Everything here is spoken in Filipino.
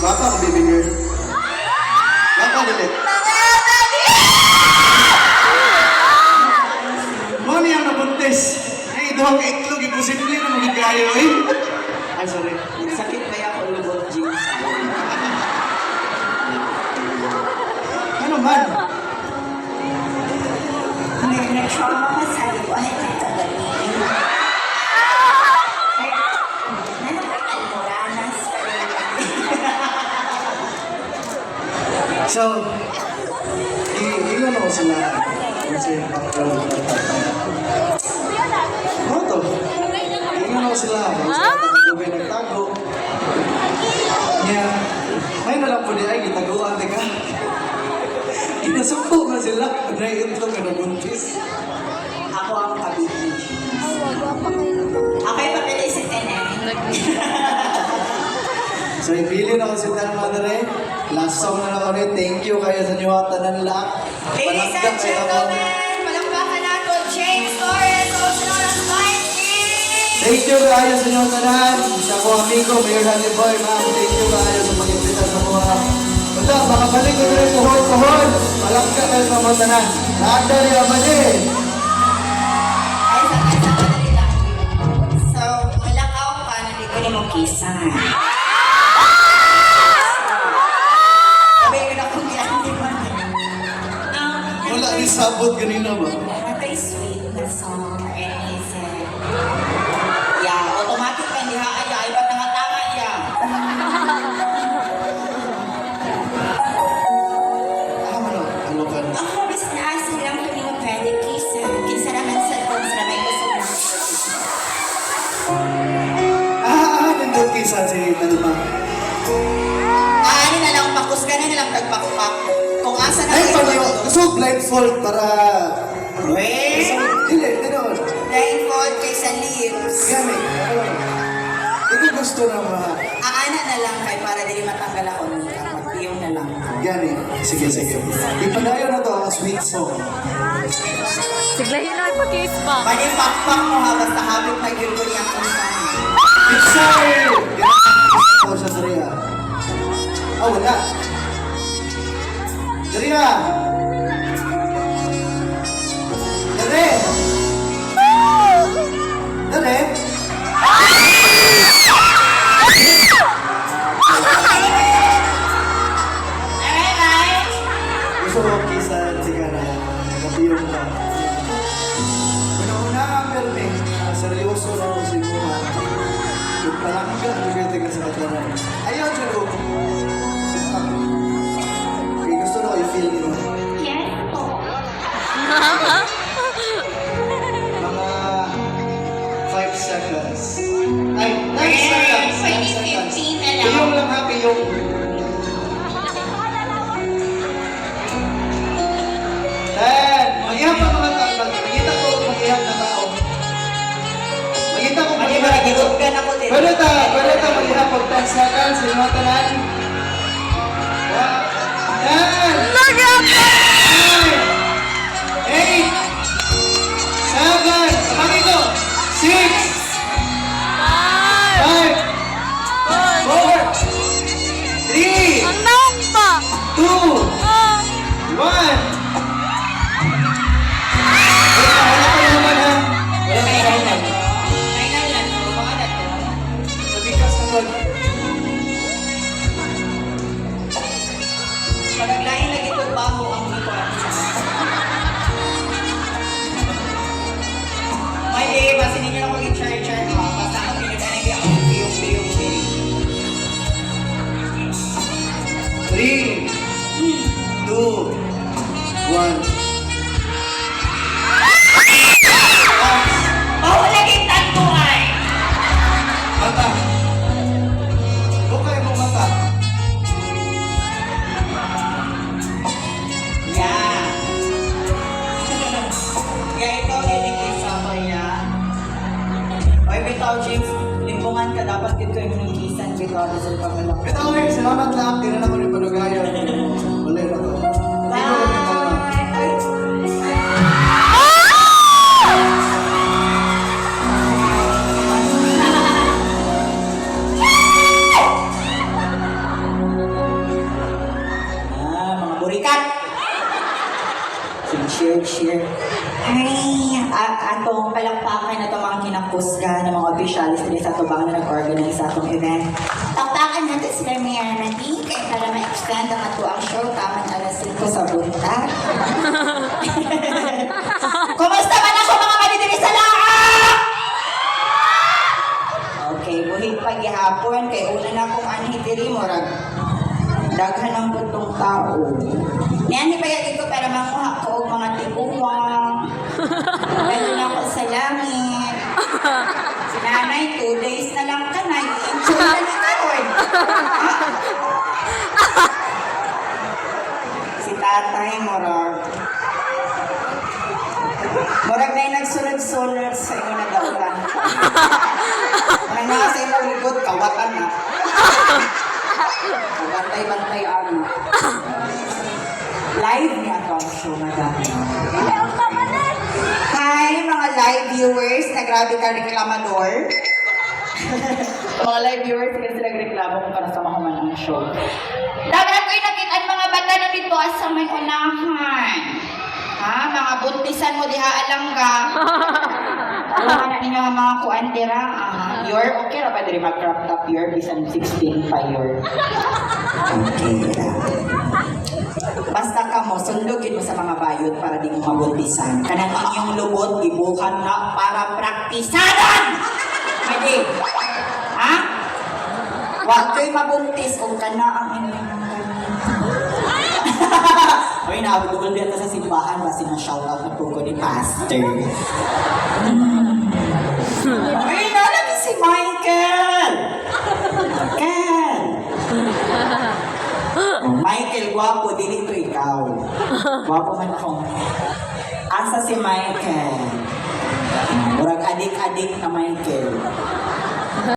Bata ka, baby girl. Bata dili. Mo niya nabuntis. Ay, doon ka itlog. Imposible na magigayo eh. Ay, sorry. Sakit ba ako lubot, James? Ano man? Nag-trauma ka sa iyo. Ay, ito gani. So, ilan ako sila. Kasi, ano to? Ilan ako sila. Kasi, nagtago. Yeah. May nalang po di ay, gitaguan, teka. Inasuko na sila. Naiitlog na nabuntis. Ako ang kabigi. Ako yung papilisip ka na. So, ipili na ko si Tan Madre. Last song na ako rin. Thank you kayo sa niyo tanan lang. Ladies and gentlemen, palakpakan nato James Torres, also known as Mikey. Thank you kayo sa niyo tanan. Sa ko amigo, Mayor Honey Boy, ma'am. Thank you kayo sa pag-imbita sa mga. Basta, makabalik ko rin kuhol-kuhol. Palakpakan kayo sa mga tanan. Lahat na rin naman eh. Ay, sa lang. So, malakaw ka, nandito ni mong kisa. Wala rin sabot kanina ba? Natay sweet na song and he said, yeah, automatic ka hindi haaya, iba't nangatangay ya. Ano ka? Ako bis na asa lang kung hindi mo pwede kisa. Kinsa naman sa kung sa may gusto na. Nandun kisa si Talma. Ano na lang, pakus ka na lang tagpakpak. Kung asa na Ay, kayo. pag gusto blindfold para... Weh? Dili, gano'n. Blindfold kay sa lips. Gani, hindi gusto na Aana na lang kay para dili matanggal ako niya. Yung na lang. Gani, sige. Ipadayo na to ang sweet song. Siglahin na ipag-case pa. Pwede pakpak mo ha, basta habit na yun ko niya kung saan. Pixar! Ginagawa ko sa Daria. Wala. Daria! Dare! Dare! Gusto ko kisa sigara. Kapiyong ka. Una-una ang perme. Seryoso na ako siguro. Yung palangga, nagkita ka sa kataran. Ayaw, Jero. Okay, gusto na ko i-feel nyo. Yes po. Mga 5 seconds. Ay, 9 seconds. 2015 na lang. Iyong lang Tuligan ako din. Pwede ta maghihapag tansakan sa inyo tanan. Yan! Nine! 8! 7! Kamang ito! 6! 5! 4! 3! Anong ba? 2! 1! Wala pa naman ha. Wala may highlight. Highlight lang. Mga nato. Sa bigas na doon. Paglain lagi ito baho ang ikuan. May day, basta ninyo na mag-i-char-char ha. Basta ako pinag-anagi ako ng biyong-biyong. 3, 2, 1. Baho lagi tatuan! Mata. Bukay mo mata. Yeah. Kaya ikaw niligisa ko yan. Oy, bitaw, James. Limbungan ka. Dapat dito yung nigisan. Bitaw, Rizal pa malaki. Bitaw eh, salamat lang. Di na ako rin panugayan. Wala na to. Hindi ko rin naman. Mga burikat! Share. Ay, atong palakpakan na itong mga kinakusga ng mga officialis din sa tubang na nag-organize sa atong event. Taktakan natin sila Mayor Nadine kaya para ma-extend ang ato ang show tamang alas 5 sa buntag. Kumusta man ako mga kalidiri sa lahat? Okay, buhig paghihapon kay una na akong anhitiri mo daghan ang butong tao. Niyan ipayagin ko para manguha ko og mga tiguwang. Ganun ako sa langit. Si nanay, 2 days na lang ka na. I-enjoy na ni Karoy. Si tatay, Morag na yung nagsunod-sunod sa inyo na daulan. Anong nga sa inyo likod, kawatan na. Bantay-bantay ano. Live niya ito ang show na dami. Hi mga live viewers na grabe ka reklamador. Mga live viewers kasi nagreklamo kung para sa mga man ang show. Dapat ko'y nakita ang mga bata na dito sa may unahan. Ha? Mga buntisan mo diha alangga. Alam na ninyo ang mga kuandira. You're okay ra ba diri mag-crop top your bisan 16 pa your. Okay ra. Basta ka mo, sundugin mo sa mga bayot para di mo mabuntisan. Kanang inyong lubot, gibukan na para praktisanan! Hindi. Ha? Huwag kayo mabuntis kung kana ang inyong Uy, naabudol dito sa simbahan kasi na shoutout na po ko ni Pastor. Uy, nalagi si Michael! Michael, gwapo, dili ito ikaw. Gwapo man ako. Asa si Michael? Murag adik-adik na Michael.